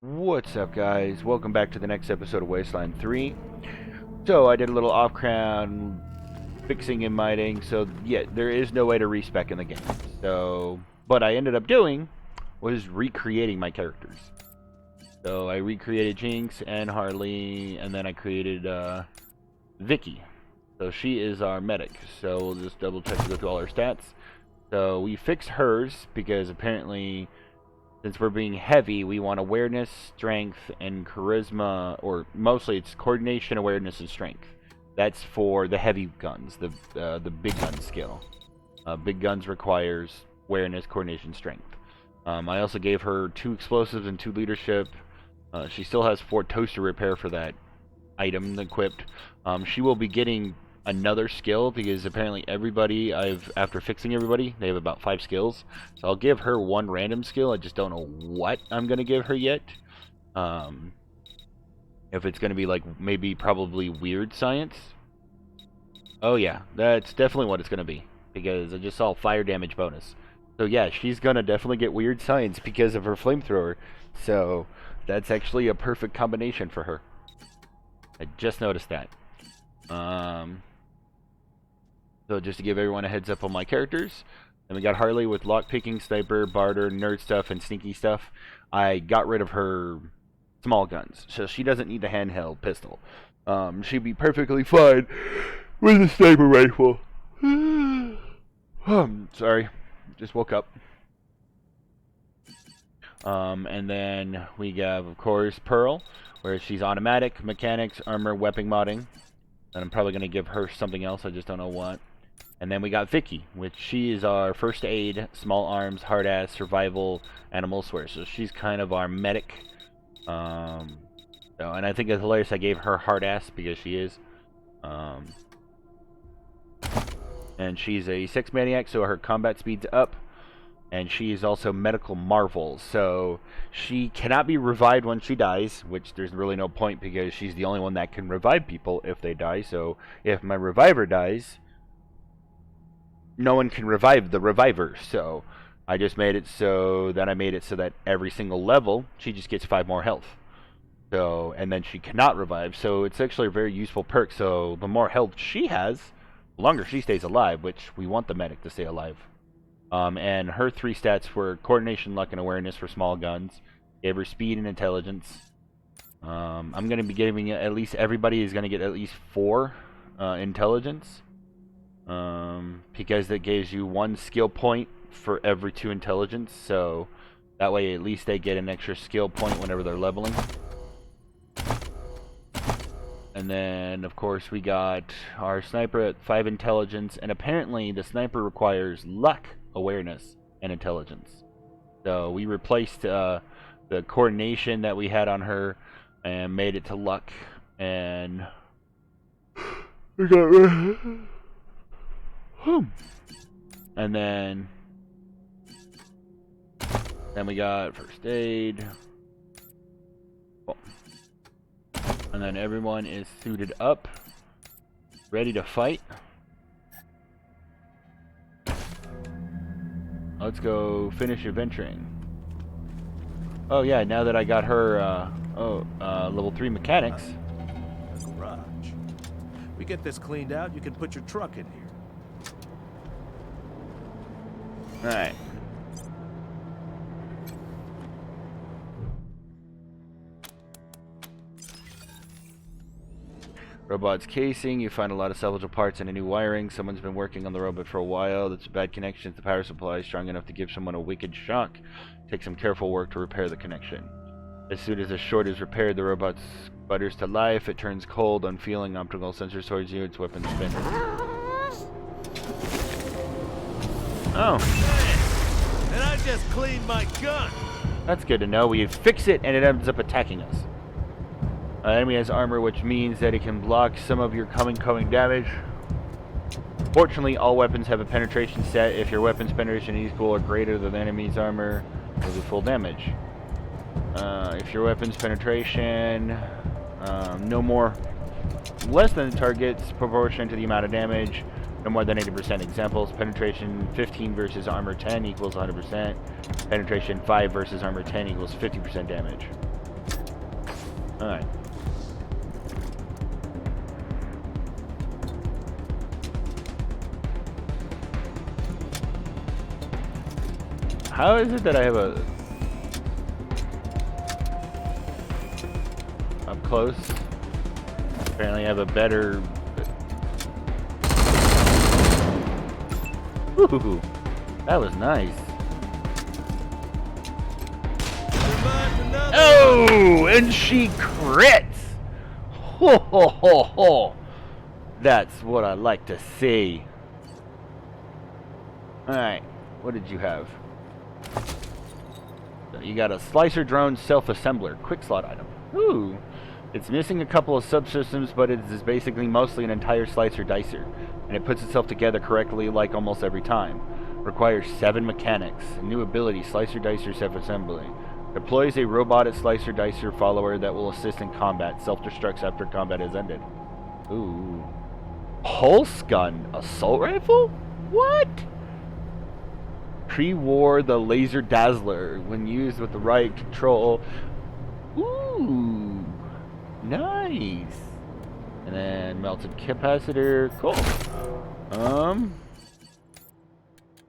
What's up, guys? Welcome back to the next episode of Wasteland 3. So, I did a little off-crown fixing and mining, so yeah, there is no way to respec in the game. So, what I ended up doing was recreating my characters. So, I recreated Jinx and Harley, and then I created Vicky. So, she is our medic. So, we'll just double check to go through all her stats. So, we fixed hers because apparently, since we're being heavy, we want awareness, strength, and charisma, or mostly it's coordination, awareness, and strength. That's for the heavy guns, the big gun skill. Big guns requires awareness, coordination, strength. I also gave her 2 explosives and 2 leadership. She still has 4 toaster repair for that item equipped. She will be getting another skill because apparently everybody after fixing everybody, they have about 5 skills. So I'll give her 1 random skill. I just don't know what I'm gonna give her yet. If it's gonna be like probably weird science. Oh yeah, that's definitely what it's gonna be because I just saw fire damage bonus. So yeah, she's gonna definitely get weird science because of her flamethrower. So that's actually a perfect combination for her. I just noticed that. So just to give everyone a heads up on my characters. Then we got Harley with lockpicking, sniper, barter, nerd stuff, and sneaky stuff. I got rid of her small guns, so she doesn't need the handheld pistol. She'd be perfectly fine with a sniper rifle. Sorry, just woke up. And then we have, of course, Pearl, where she's automatic, mechanics, armor, weapon modding. And I'm probably going to give her something else, I just don't know what. And then we got Vicky, which she is our first aid, small arms, hard ass, survival, animal swear. So she's kind of our medic. And I think it's hilarious I gave her hard ass because she is. And she's a sex maniac, so her combat speed's up. And she is also medical marvel, so she cannot be revived when she dies, which there's really no point because she's the only one that can revive people if they die. So if my reviver dies, no one can revive the reviver. So I just made it so that every single level she just gets 5 more health. So and then she cannot revive. So it's actually a very useful perk. So the more health she has, the longer she stays alive, which we want the medic to stay alive. And her 3 stats were coordination, luck, and awareness for small guns. Gave her speed and intelligence. I'm going to be giving at least everybody is going to get at least 4 intelligence. Because that gives you 1 skill point for every 2 intelligence. So that way at least they get an extra skill point whenever they're leveling. And then, of course, we got our sniper at 5 intelligence. And apparently the sniper requires luck, awareness, and intelligence. So we replaced the coordination that we had on her and made it to luck, and we got and then we got first aid. And then everyone is suited up, ready to fight. Let's go finish adventuring. Oh yeah, now that I got her level 3 mechanics. A garage. We get this cleaned out, you can put your truck in here. Alright. Robot's casing. You find a lot of salvageable parts and a new wiring. Someone's been working on the robot for a while. That's a bad connection. The power supply is strong enough to give someone a wicked shock. Take some careful work to repair the connection. As soon as the short is repaired, the robot sputters to life. It turns cold, unfeeling, optical sensors towards you. Its weapon spins. Oh. And I just cleaned my gun. That's good to know. We fix it and it ends up attacking us. Enemy has armor, which means that it can block some of your coming damage. Fortunately, all weapons have a penetration set. If your weapon's penetration is equal or greater than the enemy's armor, you'll do full damage. If your weapon's penetration less than the target's proportion to the amount of damage, no more than 80%. Examples: penetration 15 versus armor 10 equals 100%. Penetration 5 versus armor 10 equals 50% damage. Alright. How is it that I have a... Up close? Apparently I have a better... Ooh, that was nice. Oh, and she crits! Ho ho ho ho! That's what I like to see. Alright, what did you have? So you got a slicer drone self-assembler, quick slot item. Ooh, it's missing a couple of subsystems, but it is basically mostly an entire slicer dicer, and it puts itself together correctly like almost every time. Requires 7 mechanics. A new ability, slicer dicer self-assembly. Deploys a robotic slicer dicer follower that will assist in combat. Self-destructs after combat has ended. Ooh. Pulse gun assault rifle? What? Pre-war the laser dazzler when used with the right control. Ooh. Nice. And then melted capacitor. Cool.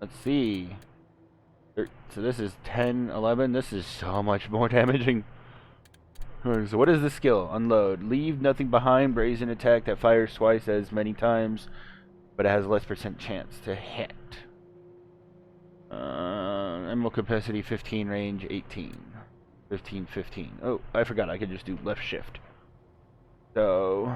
Let's see. So this is 10, 11. This is so much more damaging. So what is the skill? Unload. Leave nothing behind. Brazen attack that fires twice as many times, but it has less % chance to hit. Ammo capacity 15, range 18. 15, 15. Oh, I forgot I could just do left shift. So...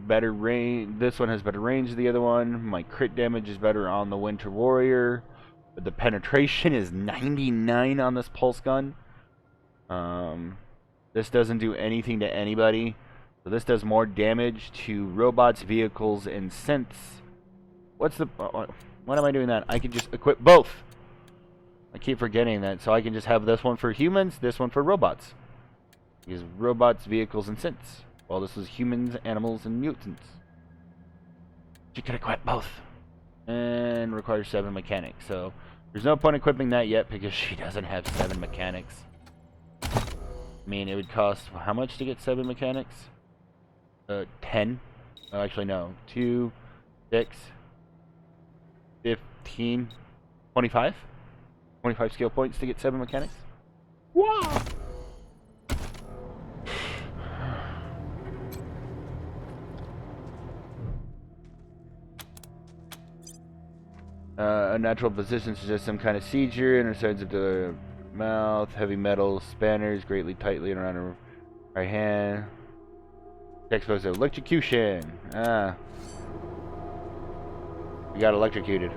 better range. This one has better range than the other one. My crit damage is better on the Winter Warrior, but the penetration is 99 on this pulse gun. This doesn't do anything to anybody. So this does more damage to robots, vehicles, and synths. What's the... Why am I doing that? I can just equip both. I keep forgetting that. So I can just have this one for humans, this one for robots. Because robots, vehicles, and synths. Well, this is humans, animals, and mutants. You can equip both. And requires 7 mechanics. So there's no point equipping that yet because she doesn't have 7 mechanics. I mean, it would cost how much to get 7 mechanics? 10. Oh, actually, no. 2, 6, 15, 25? 25 skill points to get 7 mechanics? Wow! Unnatural position suggests some kind of seizure. Inner sides of the mouth. Heavy metal spanners greatly tightly around her right hand. Exposed to electrocution. Ah. We got electrocuted.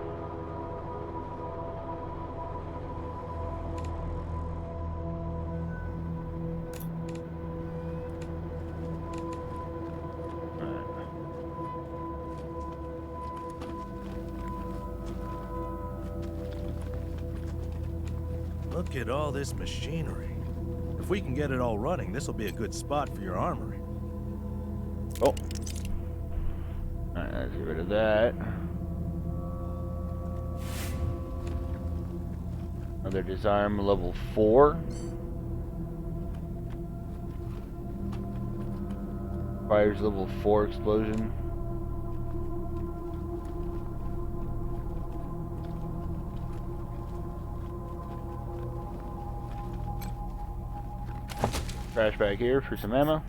Look at all this machinery. If we can get it all running, this will be a good spot for your armory. Oh. Alright, let's get rid of that. Another disarm level 4. Fires level 4 explosion. Trash bag here for some ammo.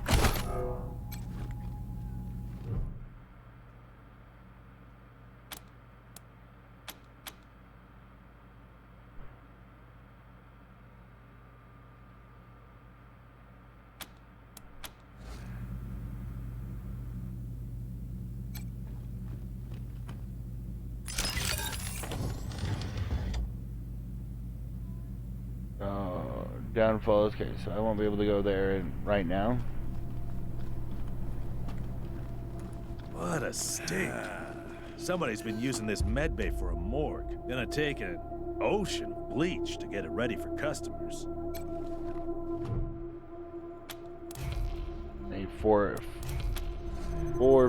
Downfalls. Okay, so I won't be able to go there right now. What a stink. Somebody's been using this medbay for a morgue. Gonna take an ocean of bleach to get it ready for customers. I need 4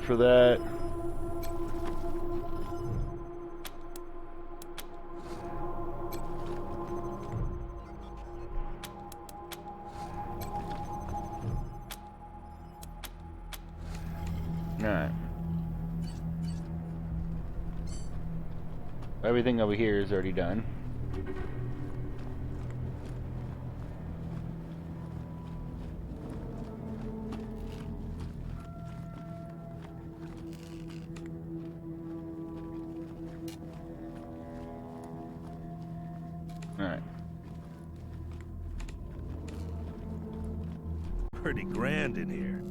for that. Everything over here is already done. Alright. Pretty grand in here.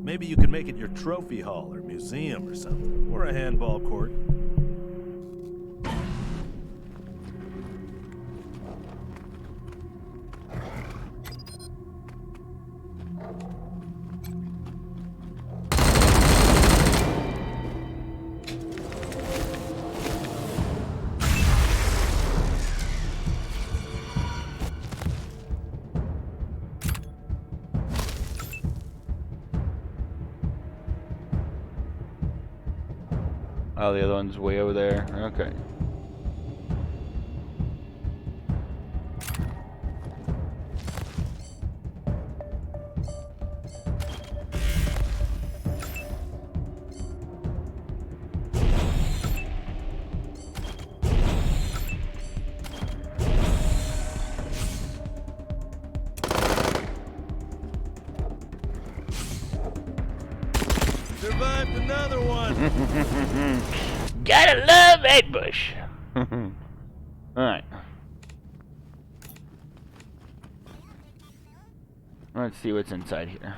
Maybe you could make it your trophy hall or museum or something. Or a handball court. Oh, the other one's way over there. Okay. Survived another one! Gotta love that bush. Alright. Let's see what's inside here.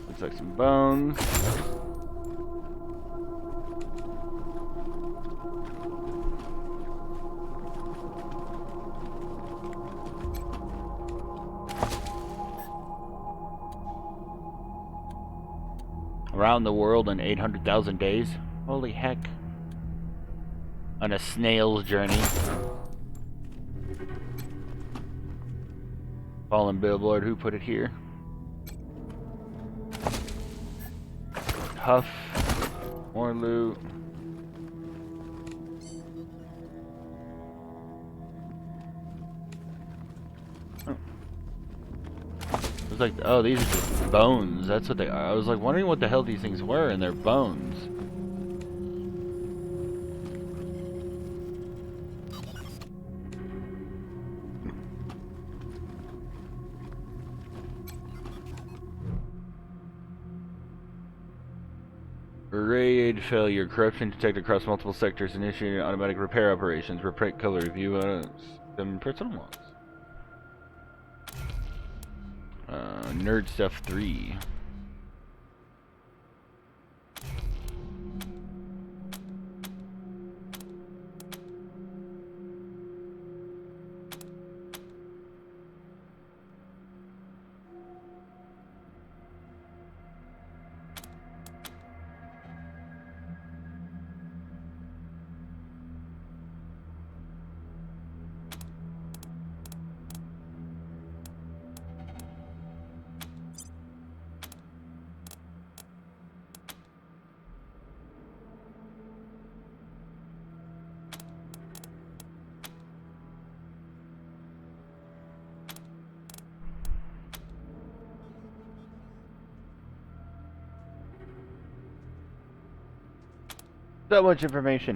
Looks like some bones. Around the world in 800,000 days. Holy heck. On a snail's journey. Fallen billboard, who put it here? Huff. More loot. Oh. It was like, oh, these are just bones. That's what they are. I was like wondering what the hell these things were, and they're bones. Raid failure. Corruption detected across multiple sectors. Initiating automatic repair operations. Repair color review some personal logs. Nerd stuff 3. So much information.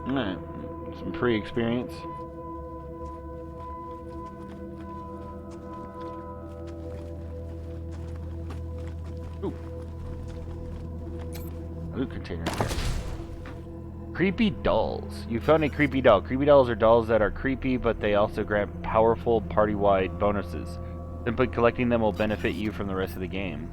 Alright, some pre-experience. Ooh. Loot container here. Creepy dolls. You found a creepy doll. Creepy dolls are dolls that are creepy, but they also grant powerful party-wide bonuses. Simply collecting them will benefit you from the rest of the game.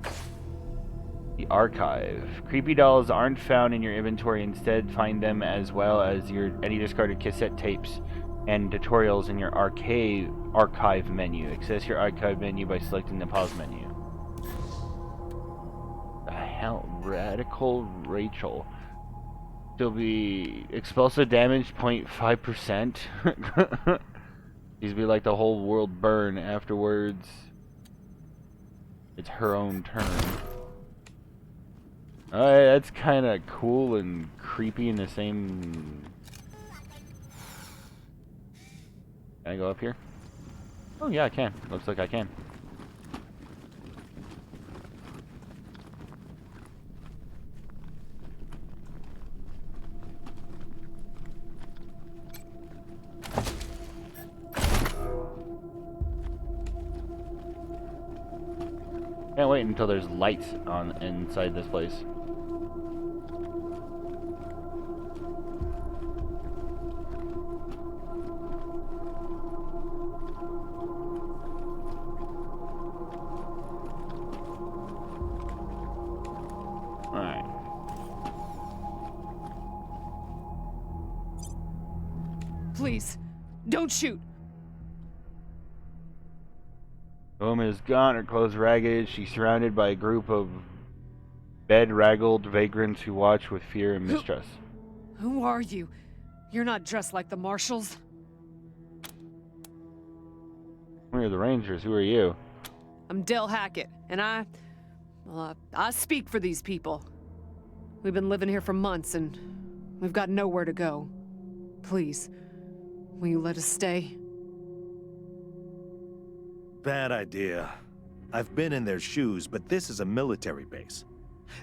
The archive. Creepy dolls aren't found in your inventory. Instead, find them as well as any discarded cassette tapes and tutorials in your archive menu. Access your archive menu by selecting the pause menu. The hell? Radical Rachel. She'll be explosive damage 0.5%. These be like the whole world burn afterwards. It's her own turn. Alright, that's kind of cool and creepy in the same... Can I go up here? Oh yeah, I can. Looks like I can. Can't wait until there's lights on inside this place. Alright. Please, don't shoot. The woman is gone, her clothes ragged. She's surrounded by a group of bedraggled vagrants who watch with fear and mistrust. Who are you? You're not dressed like the marshals. We are the Rangers. Who are you? I'm Del Hackett, and I speak for these people. We've been living here for months, and we've got nowhere to go. Please, will you let us stay? Bad idea. I've been in their shoes, but this is a military base.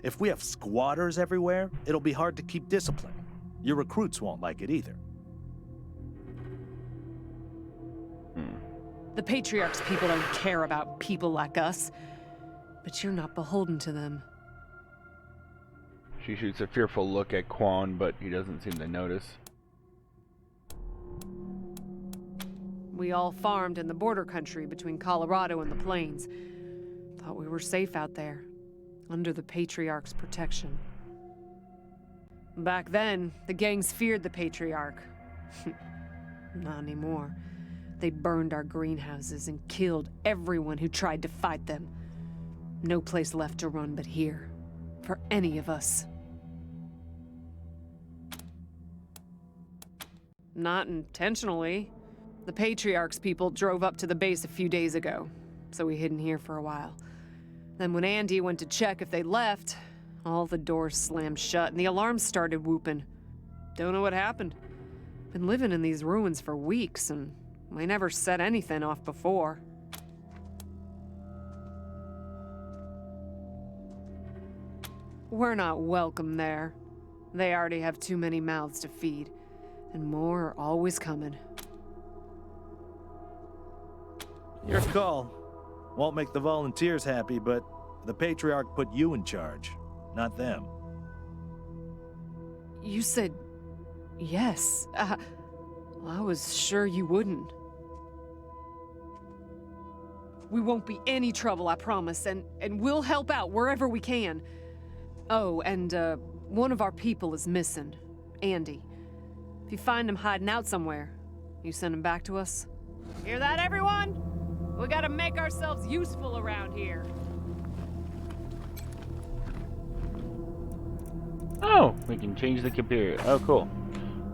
If we have squatters everywhere, it'll be hard to keep discipline. Your recruits won't like it either. The Patriarch's people don't care about people like us, but you're not beholden to them. She shoots a fearful look at Quan, but he doesn't seem to notice. We all farmed in the border country between Colorado and the plains. Thought we were safe out there, under the Patriarch's protection. Back then, the gangs feared the Patriarch. Not anymore. They burned our greenhouses and killed everyone who tried to fight them. No place left to run but here, for any of us. Not intentionally. The Patriarch's people drove up to the base a few days ago, so we hid in here for a while. Then when Andy went to check if they left, all the doors slammed shut and the alarms started whooping. Don't know what happened. Been living in these ruins for weeks, and we never set anything off before. We're not welcome there. They already have too many mouths to feed, and more are always coming. Your call. Won't make the volunteers happy, but the Patriarch put you in charge, not them. You said yes. Well, I was sure you wouldn't. We won't be any trouble, I promise, and we'll help out wherever we can. Oh, and one of our people is missing, Andy. If you find him hiding out somewhere, you send him back to us. Hear that, everyone? We gotta make ourselves useful around here. Oh, we can change the computer. Oh, cool.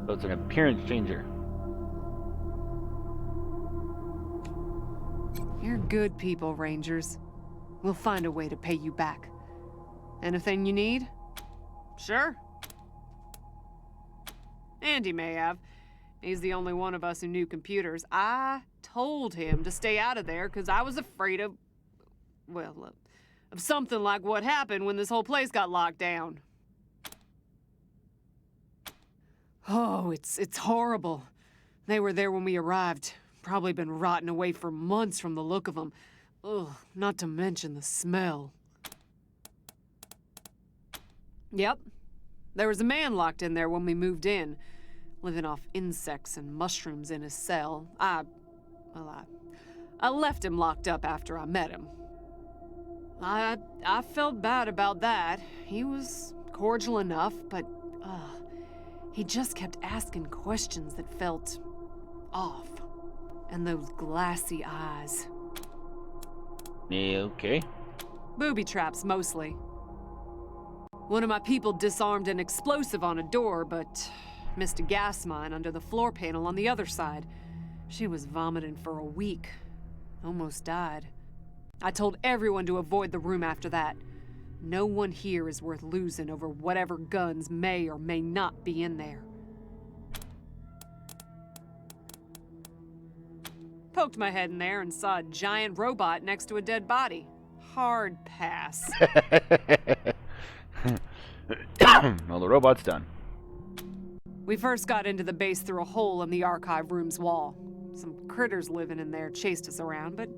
So it's an appearance changer. You're good people, Rangers. We'll find a way to pay you back. Anything you need? Sure. Andy may have. He's the only one of us who knew computers. I told him to stay out of there because I was afraid of, well, of something like what happened when this whole place got locked down. Oh, it's horrible. They were there when we arrived. Probably been rotting away for months from the look of them. Ugh, not to mention the smell. Yep. There was a man locked in there when we moved in, living off insects and mushrooms in his cell. I left him locked up after I met him. I felt bad about that. He was cordial enough, but he just kept asking questions that felt off. And those glassy eyes. Yeah, okay. Booby traps, mostly. One of my people disarmed an explosive on a door, but missed a gas mine under the floor panel on the other side. She was vomiting for a week. Almost died. I told everyone to avoid the room after that. No one here is worth losing over whatever guns may or may not be in there. Poked my head in there and saw a giant robot next to a dead body. Hard pass. Well, the robot's done. We first got into the base through a hole in the archive room's wall. Some critters living in there chased us around, but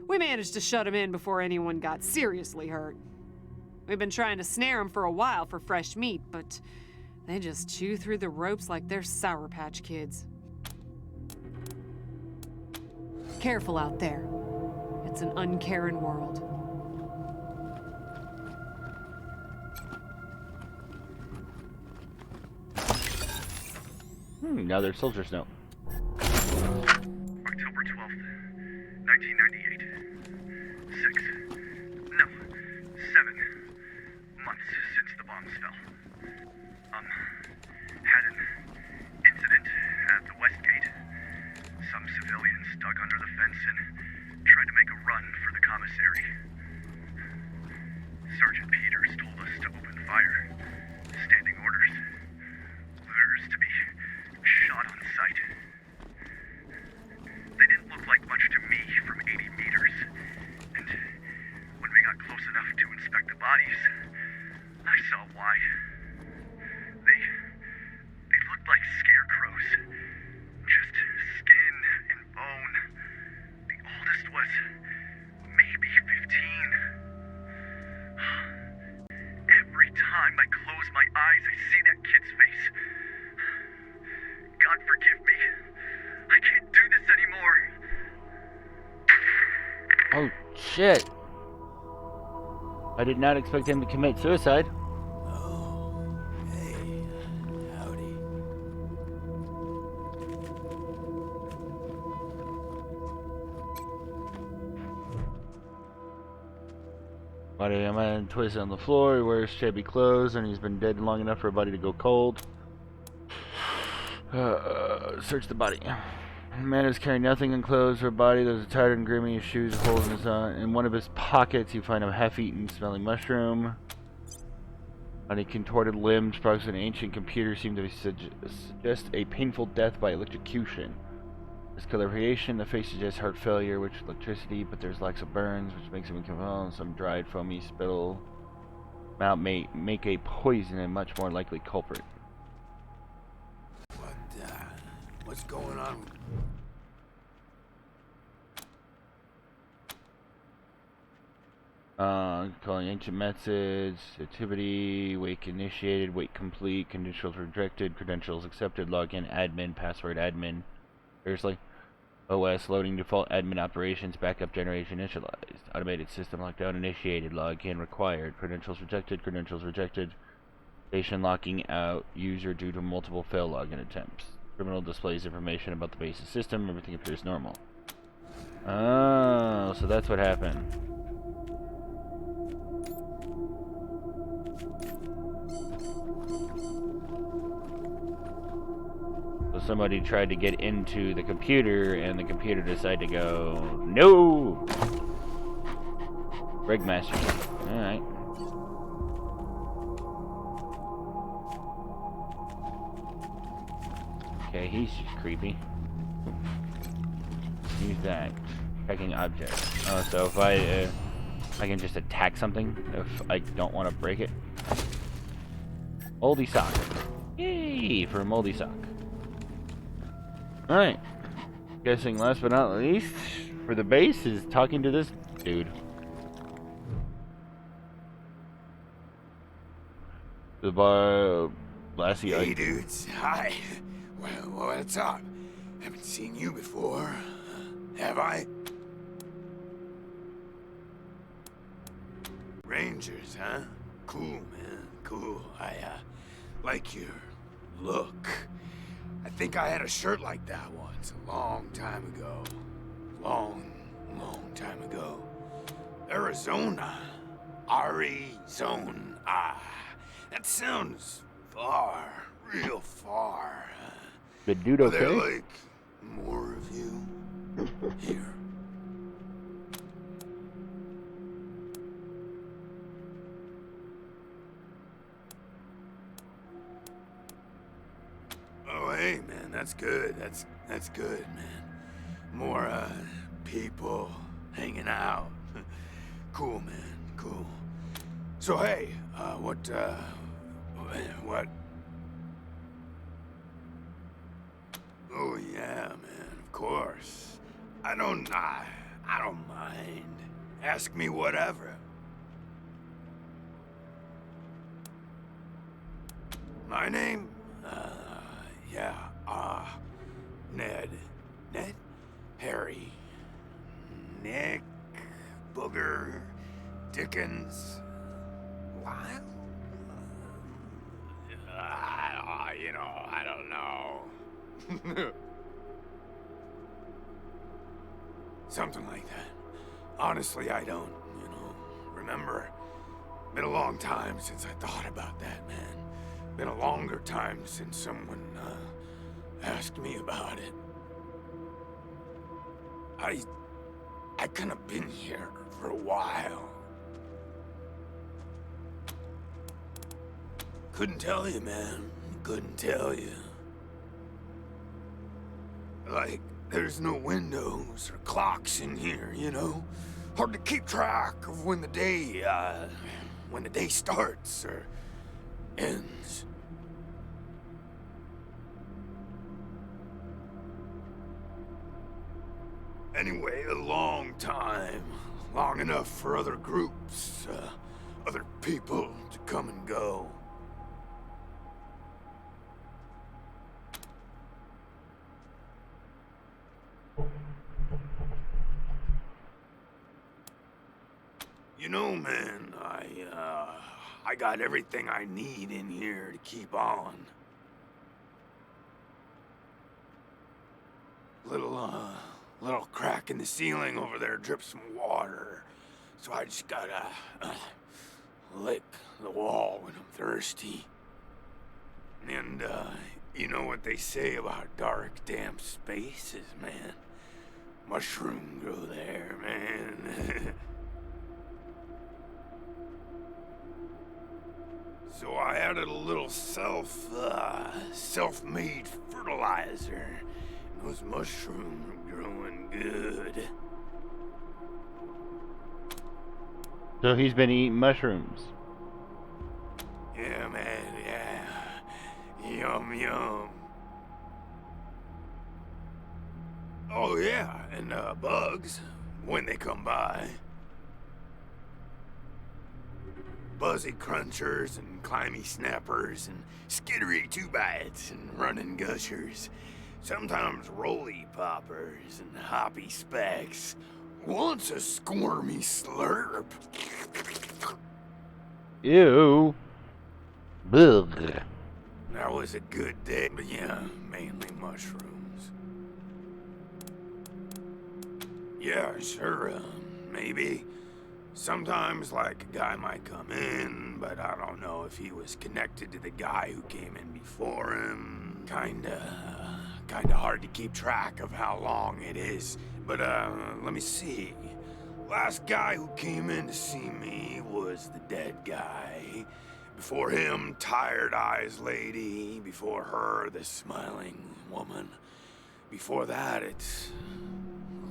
we managed to shut them in before anyone got seriously hurt. We've been trying to snare them for a while for fresh meat, but they just chew through the ropes like they're Sour Patch Kids. Careful out there. It's an uncaring world. Another soldier's note. October 12th, 1998. 7 months since the bombs fell. Had an incident at the West Gate. Some civilians dug under the fence and tried to make a run for the commissary. Sergeant Peters told us to open fire. Standing orders. Orders to be shot on sight. They didn't look like much to me from 80 meters. And when we got close enough to inspect the bodies, I saw why. They looked like scarecrows. Just skin and bone. The oldest was maybe 15. Every time I close my eyes, I see that kid's face. God forgive me. I can't do this anymore. Oh, shit. I did not expect him to commit suicide. Oh, hey, howdy. Body of a man twisted on the floor. He wears shabby clothes, and he's been dead long enough for a body to go cold. Search the body. The man is carrying nothing in clothes or body. There's a tattered and grimy shoes, holes in his in one of his pockets. You find a half-eaten, smelling mushroom. On a contorted limbs, products of an ancient computer seem to suggest a painful death by electrocution. This coloration, the face suggests heart failure, which electricity, but there's lots of burns, which makes him inconvenient. Some dried, foamy spittle out may make a poison and much more likely culprit. What's going on? Calling ancient methods, activity, wake initiated, wake complete, credentials rejected, credentials accepted, login, admin, password, admin. Seriously? OS, loading default admin operations, backup generation initialized, automated system lockdown initiated, login required, credentials rejected, station locking out user due to multiple fail login attempts. Terminal displays information about the base's system, everything appears normal. Oh, so that's what happened. So somebody tried to get into the computer, and the computer decided to go, no! Regmaster. Alright. Okay, he's just creepy. Use that. Checking object. Oh, so if I can just attack something if I don't want to break it. Moldy sock. Yay, for a moldy sock. Alright. Guessing last but not least, for the base, is talking to this dude. The bar... Lassie... Hey, dudes. Hi. Well, what's up? Haven't seen you before. Have I? Rangers, huh? Cool, man. Cool. I, like your look. I think I had a shirt like that once, a long time ago. Long time ago. Arizona. Arizona. That sounds far, real far. The dude Are there, okay? like, more of you here? Oh, hey, man, that's good. That's good, man. More, people hanging out. Cool, man, cool. So, hey, what? Oh, yeah, man, of course. I don't mind. Ask me whatever. My name? Yeah, Ned. Ned? Harry. Nick. Booger. Dickens. Lyle? I don't know. Something like that. Honestly, I don't, remember. Been a long time since I thought about that, man. Been a longer time since someone, asked me about it. I kinda been here for a while. Couldn't tell you, man. Couldn't tell you. Like, there's no windows or clocks in here, Hard to keep track of when the day starts or ends. Anyway, a long time. Long enough for other groups, other people to come and go. Man, I got everything I need in here to keep on. Little crack in the ceiling over there drips some water. So I just gotta, lick the wall when I'm thirsty. And, you know what they say about dark, damp spaces, man? Mushroom grow there, man. So I added a little self-made fertilizer. Those mushrooms are growing good. So he's been eating mushrooms. Yeah, man, yeah. Yum, yum. Oh, yeah, and bugs, when they come by. Buzzy crunchers and climby snappers and skittery two-bites and running gushers. Sometimes roly poppers and hoppy specks. Once a squirmy slurp. Ew. Bugh. That was a good day, but yeah, mainly mushrooms. Yeah, sure, maybe. Sometimes, like, a guy might come in, but I don't know if he was connected to the guy who came in before him. Kinda hard to keep track of how long it is. But, let me see. Last guy who came in to see me was the dead guy. Before him, Tired Eyes Lady. Before her, the Smiling Woman. Before that, it's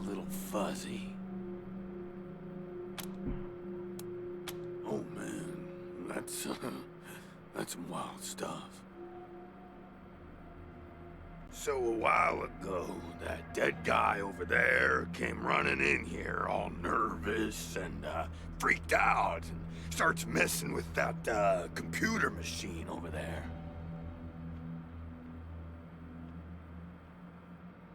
a little fuzzy. Oh man, that's some wild stuff. So a while ago, that dead guy over there came running in here all nervous and freaked out and starts messing with that computer machine over there.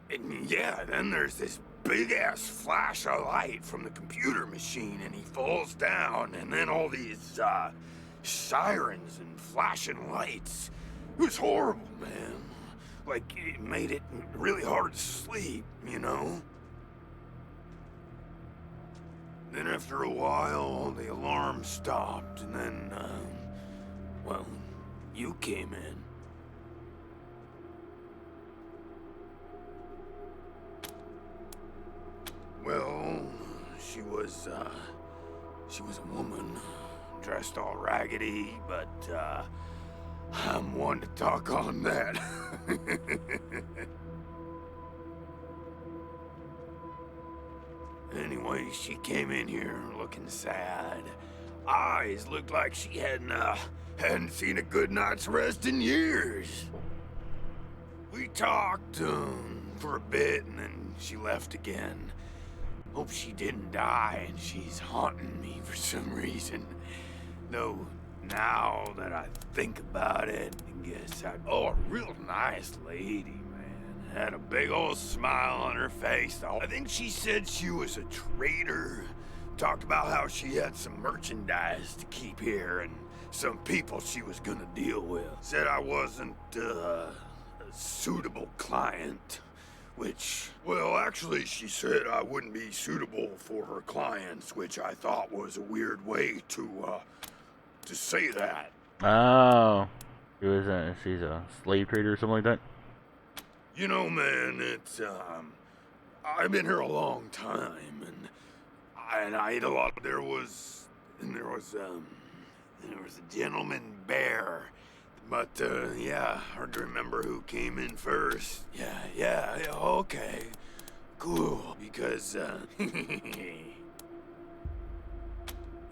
And yeah, then there's this big-ass flash of light from the computer machine, and he falls down, and then all these, sirens and flashing lights. It was horrible, man. Like, it made it really hard to sleep, Then after a while, the alarm stopped, and then, Well, you came in. Well, she was a woman, dressed all raggedy, but, I'm one to talk on that. Anyway, she came in here looking sad. Eyes looked like she hadn't seen a good night's rest in years. We talked, for a bit, and then she left again. Hope she didn't die, and she's haunting me for some reason. Though, now that I think about it, I guess a real nice lady, man. Had a big old smile on her face. I think she said she was a trader. Talked about how she had some merchandise to keep here, and some people she was gonna deal with. Said I wasn't, a suitable client. Which, well, actually, she said I wouldn't be suitable for her clients, which I thought was a weird way to say that. Oh. She's a slave trader or something like that? You know, man, it's, I've been here a long time, and I ate a lot. There was a gentleman bear. But, yeah, hard to remember who came in first. Yeah, okay. Cool, because,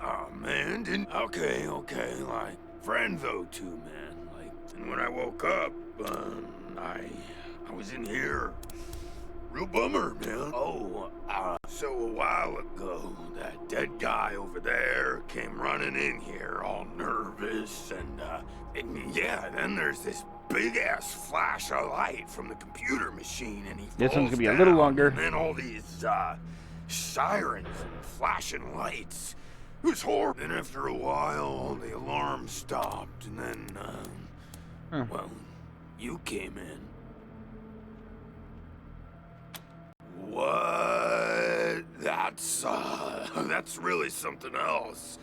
oh, man, okay, like, friend, though, too, man. Like, and when I woke up, I was in here. Real bummer, man. Oh, so a while ago, that dead guy over there came running in here all nervous, and yeah, then there's this big-ass flash of light from the computer machine, and he This one's gonna be a falls little down, longer. And then all these, sirens and flashing lights. It was horrible. Then after a while, the alarm stopped, and then, well, you came in. What? That's really something else.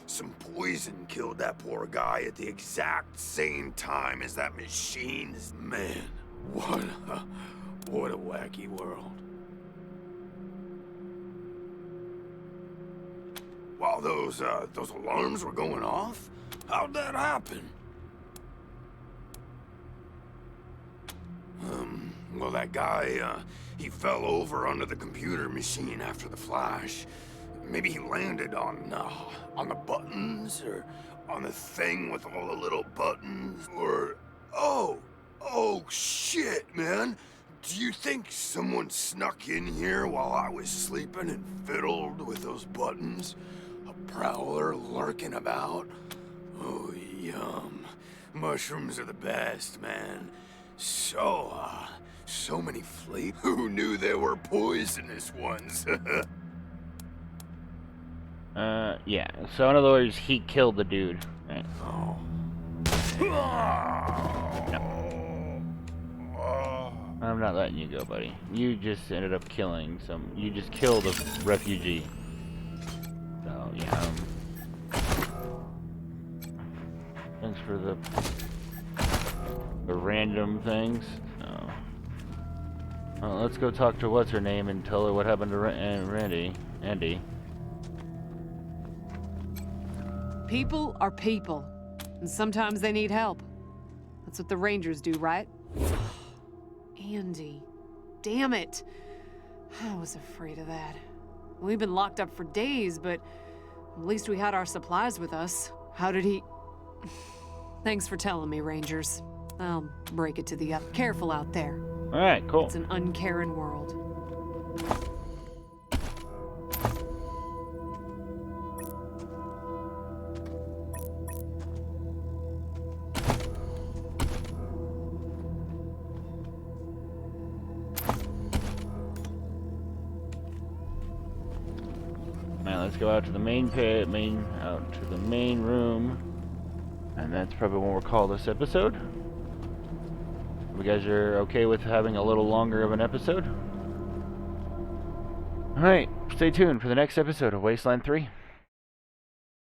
Some poison killed that poor guy at the exact same time as that machine. Man, what a wacky world. While those alarms were going off, how'd that happen? Well, that guy, he fell over under the computer machine after the flash. Maybe he landed on the buttons, or on the thing with all the little buttons, or... Oh, shit, man. Do you think someone snuck in here while I was sleeping and fiddled with those buttons? A prowler lurking about? Oh, yum. Mushrooms are the best, man. So many flavors. Who knew there were poisonous ones? Yeah. So in other words, he killed the dude. Right. Oh. I'm not letting you go, buddy. You just ended up killing you just killed a refugee. So, yeah. Thanks for the random things. So. Well, let's go talk to what's her name and tell her what happened to Andy. People are people, and sometimes they need help. That's what the Rangers do, right? Andy. Damn it. I was afraid of that. We've been locked up for days, but at least we had our supplies with us. How did he... Thanks for telling me, Rangers. I'll break it to the up. Careful out there. Alright, cool. It's an uncaring world. Now let's go out to the main out to the main room. And that's probably what we'll call this episode. You guys are okay with having a little longer of an episode? Alright, stay tuned for the next episode of Wasteland 3.